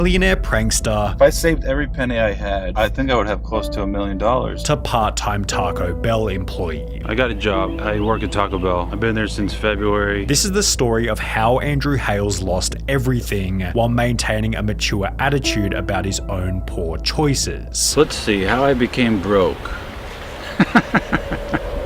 millionaire prankster, if I saved every penny I had, I think I would have close to $1 million. to part-time Taco Bell employee. I got a job. I work at Taco Bell. I've been there since February. This is the story of how Andrew Hales lost everything while maintaining a mature attitude about his own poor choices. Let's see how I became broke.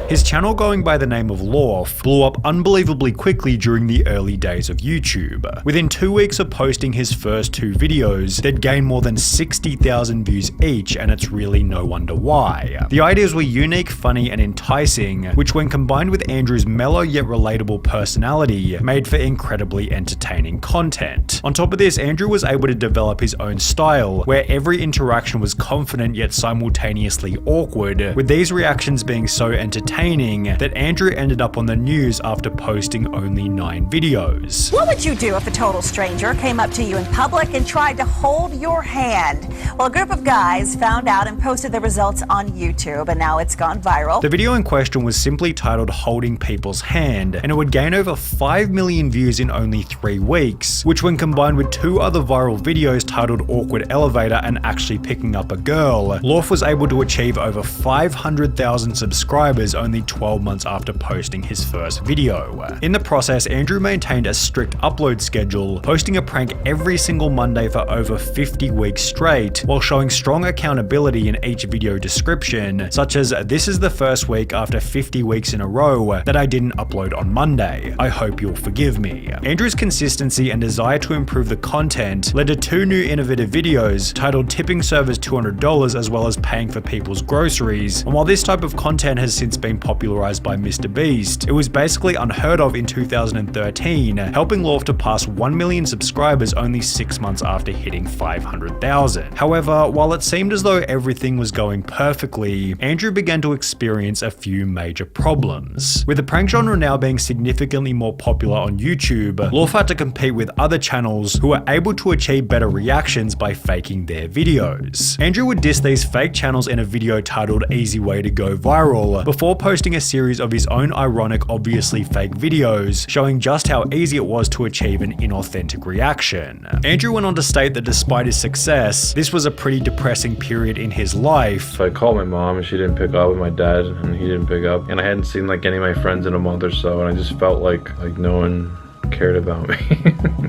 His channel, going by the name of LAHWF, blew up unbelievably quickly during the early days of YouTube. Within 2 weeks of posting his first 2 videos, they'd gained more than 60,000 views each, and it's really no wonder why. The ideas were unique, funny, and enticing, which when combined with Andrew's mellow yet relatable personality, made for incredibly entertaining content. On top of this, Andrew was able to develop his own style, where every interaction was confident yet simultaneously awkward, with these reactions being so entertaining that Andrew ended up on the news after posting only 9 videos. What would you do if a total stranger came up to you in public and tried to hold your hand? Well, a group of guys found out and posted the results on YouTube, and now it's gone viral. The video in question was simply titled "Holding People's Hand," and it would gain over 5 million views in only 3 weeks, which when combined with 2 other viral videos titled "Awkward Elevator" and "Actually Picking Up a Girl," LAHWF was able to achieve over 500,000 subscribers only 12 months after posting his first video. In the process, Andrew maintained a strict upload schedule, posting a prank every single Monday for over 50 weeks straight, while showing strong accountability in each video description, such as "This is the first week after 50 weeks in a row that I didn't upload on Monday. I hope you'll forgive me." Andrew's consistency and desire to improve the content led to 2 new innovative videos titled "Tipping Servers $200" as well as "Paying for People's Groceries," and while this type of content has since been popularized by Mr. Beast, it was basically unheard of in 2013, helping LAHWF to pass 1 million subscribers only 6 months after hitting 500,000. However, while it seemed as though everything was going perfectly, Andrew began to experience a few major problems. With the prank genre now being significantly more popular on YouTube, LAHWF had to compete with other channels who were able to achieve better reactions by faking their videos. Andrew would diss these fake channels in a video titled "Easy Way to Go Viral," before posting a series of his own ironic, obviously fake videos, showing just how easy it was to achieve an inauthentic reaction. Andrew went on to state that despite his success, this was a pretty depressing period in his life. So I called my mom and she didn't pick up, and my dad and he didn't pick up, and I hadn't seen like any of my friends in a month or so, and I just felt like no one cared about me.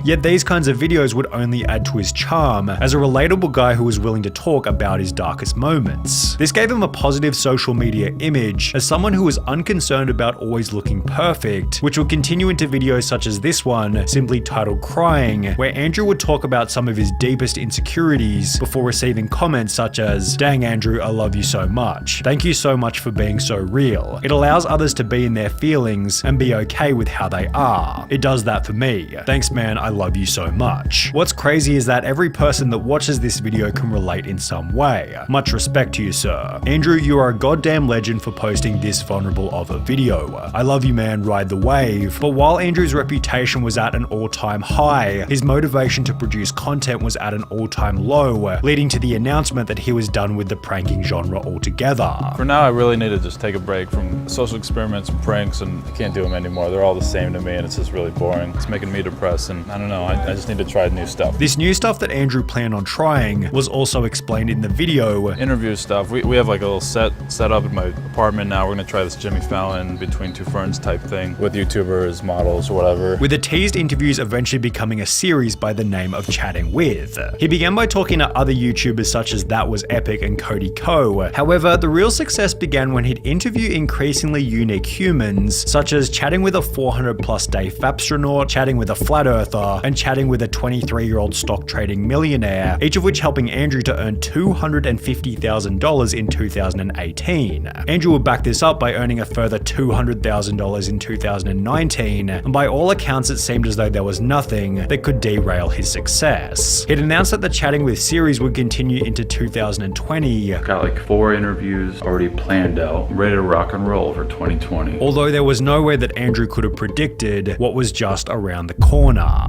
Yet these kinds of videos would only add to his charm as a relatable guy who was willing to talk about his darkest moments. This gave him a positive social media image as someone who was unconcerned about always looking perfect, which would continue into videos such as this one, simply titled "Crying," where Andrew would talk about some of his deepest insecurities before receiving comments such as, "Dang Andrew, I love you so much. Thank you so much for being so real. It allows others to be in their feelings and be okay with how they are. It does that for me. Thanks man, I love you so much." What's crazy is that every person that watches this video can relate in some way. Much respect to you, sir. Andrew, you are a goddamn legend for posting this vulnerable of a video. I love you man, ride the wave. But while Andrew's reputation was at an all-time high, his motivation to produce content was at an all-time low, leading to the announcement that he was done with the pranking genre altogether. For now, I really need to just take a break from social experiments and pranks, and I can't do them anymore. They're all the same to me, and it's just really boring. It's making me depressed, and I don't know, I just need to try new stuff. This new stuff that Andrew planned on trying was also explained in the video. Interview stuff. We have like a little set up in my apartment now. We're gonna try this Jimmy Fallon Between Two Ferns type thing with YouTubers, models, or whatever. With the teased interviews eventually becoming a series by the name of Chatting With. He began by talking to other YouTubers such as That Was Epic and Cody Ko. However, the real success began when he'd interview increasingly unique humans, such as chatting with a 400+ day Fapstronaut, chatting with a flat earther, and chatting with a 23-year-old stock trading millionaire, each of which helping Andrew to earn $250,000 in 2018. Andrew would back this up by earning a further $200,000 in 2019, and by all accounts it seemed as though there was nothing that could derail his success. He'd announced that the Chatting With series would continue into 2020. Got like 4 interviews already planned out, ready to rock and roll for 2020. Although there was no way that Andrew could have predicted what was just around the corner.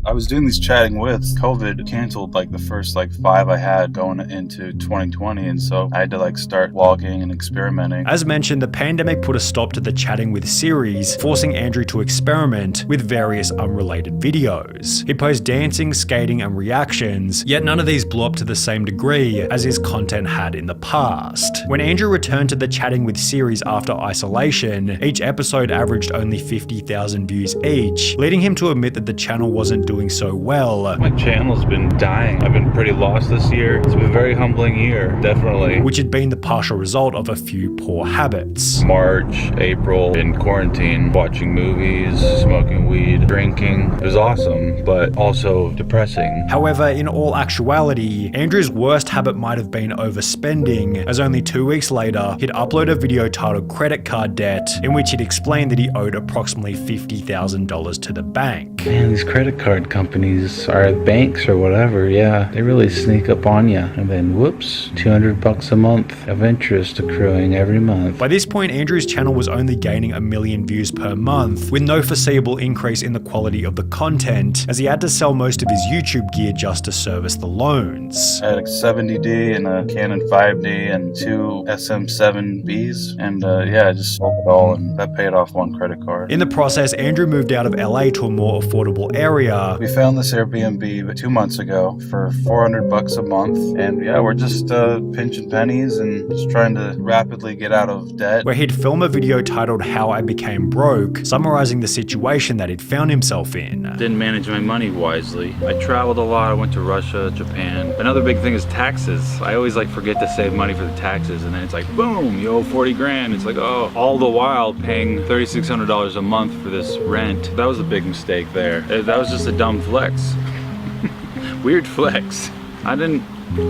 I was doing these chatting with. COVID canceled like the first like 5 I had going into 2020, and so I had to like start vlogging and experimenting. As mentioned, the pandemic put a stop to the Chatting With series, forcing Andrew to experiment with various unrelated videos. He'd post dancing, skating, and reactions, yet none of these blew up to the same degree as his content had in the past. When Andrew returned to the Chatting With series after isolation, each episode averaged only 50,000 views each, leading him to admit that the channel wasn't doing so well. My channel's been dying. I've been pretty lost this year. It's been a very humbling year, definitely. Which had been the partial result of a few poor habits. March, April, in quarantine, watching movies, smoking weed, drinking. It was awesome, but also depressing. However, in all actuality, Andrew's worst habit might have been overspending, as only 2 weeks later, he'd upload a video titled Credit Card Debt, in which he'd explained that he owed approximately $50,000 to the bank. Man, these credit card companies are banks or whatever, yeah, they really sneak up on you. And then whoops, $200 a month of interest accruing every month. By this point, Andrew's channel was only gaining 1 million views per month, with no foreseeable increase in the quality of the content, as he had to sell most of his YouTube gear just to service the loans. I had a 70D and a Canon 5D and 2 SM7Bs, and yeah, I just sold it all, and that paid off one credit card. In the process, Andrew moved out of LA to a more affordable area. We found this Airbnb 2 months ago for $400 a month, and yeah, we're just pinching pennies and just trying to rapidly get out of debt. Where he'd film a video titled How I Became Broke, summarizing the situation that he'd found himself in. Didn't manage my money wisely. I traveled a lot. I went to Russia, Japan. Another big thing is taxes. I always like forget to save money for the taxes, and then it's like, boom, you owe 40 grand. It's like, oh, all the while paying $3,600 a month for this rent. That was a big mistake there. That was just a dumb flex. Weird flex. I didn't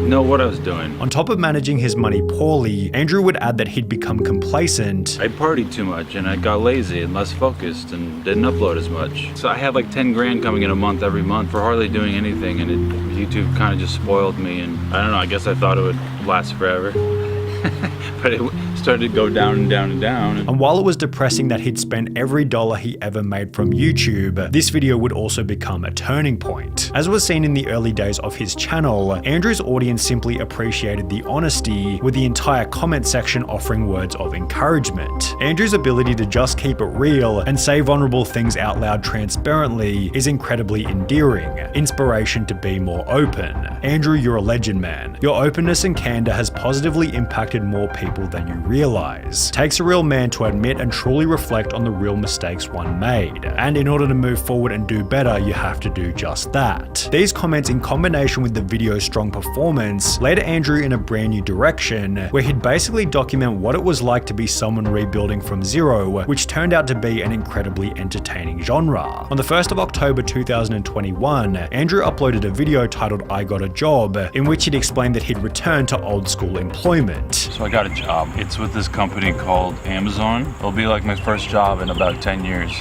know what I was doing. On top of managing his money poorly, Andrew would add that he'd become complacent. I partied too much and I got lazy and less focused and didn't upload as much. So I had like 10 grand coming in a month every month for hardly doing anything, and YouTube kind of just spoiled me, and I don't know, I guess I thought it would last forever. But it started to go down and down and down. And while it was depressing that he'd spent every dollar he ever made from YouTube, this video would also become a turning point. As was seen in the early days of his channel, Andrew's audience simply appreciated the honesty, with the entire comment section offering words of encouragement. Andrew's ability to just keep it real and say vulnerable things out loud transparently is incredibly endearing. Inspiration to be more open. Andrew, you're a legend, man. Your openness and candor has positively impacted more people than you realize. Takes a real man to admit and truly reflect on the real mistakes one made. And in order to move forward and do better, you have to do just that. These comments, in combination with the video's strong performance, led Andrew in a brand new direction, where he'd basically document what it was like to be someone rebuilding from zero, which turned out to be an incredibly entertaining genre. On the 1st of October 2021, Andrew uploaded a video titled I Got a Job, in which he'd explained that he'd returned to old school employment. So I got a job. It's with this company called Amazon. It'll be like my first job in about 10 years.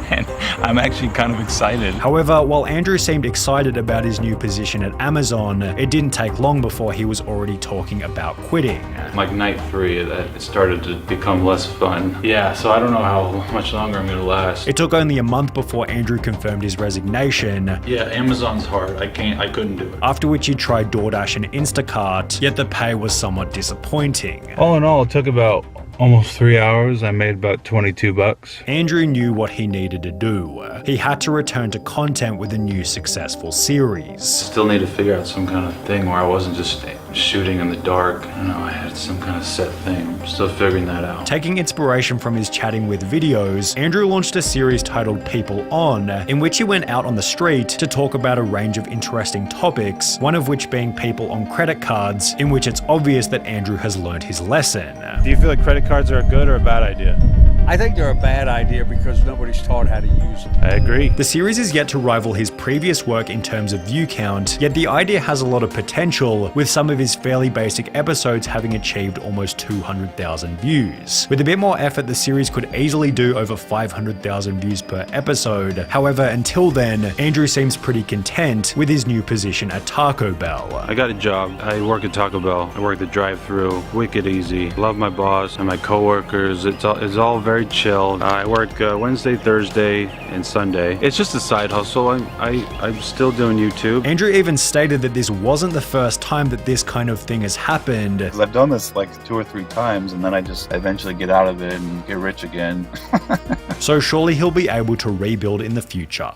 And I'm actually kind of excited. However, while Andrew seemed excited about his new position at Amazon, it didn't take long before he was already talking about quitting. Like night 3, it started to become less fun. Yeah, so I don't know how much longer I'm gonna last. It took only a month before Andrew confirmed his resignation. Yeah, Amazon's hard. I couldn't do it. After which he tried DoorDash and Instacart, yet the pay was somewhat disappointing. All in all, it took about almost 3 hours. I made about 22 bucks. Andrew knew what he needed to do. He had to return to content with a new successful series. Still need to figure out some kind of thing where I wasn't just shooting in the dark. I don't know, I had some kind of set thing. I'm still figuring that out. Taking inspiration from his Chatting With videos, Andrew launched a series titled People On, in which he went out on the street to talk about a range of interesting topics, one of which being people on credit cards, in which it's obvious that Andrew has learned his lesson. Do you feel like credit cards are a good or a bad idea? I think they're a bad idea because nobody's taught how to use them. I agree. The series is yet to rival his previous work in terms of view count, yet the idea has a lot of potential, with some of his fairly basic episodes having achieved almost 200,000 views. With a bit more effort, the series could easily do over 500,000 views per episode. However, until then, Andrew seems pretty content with his new position at Taco Bell. I got a job. I work at Taco Bell. I work the drive-thru. Wicked easy. Love my boss and my coworkers. It's all very very chill. I work Wednesday, Thursday, and Sunday. It's just a side hustle. I'm still doing YouTube. Andrew even stated that this wasn't the first time that this kind of thing has happened. 'Cause I've done this like 2 or 3 times, and then I just eventually get out of it and get rich again. So surely he'll be able to rebuild in the future.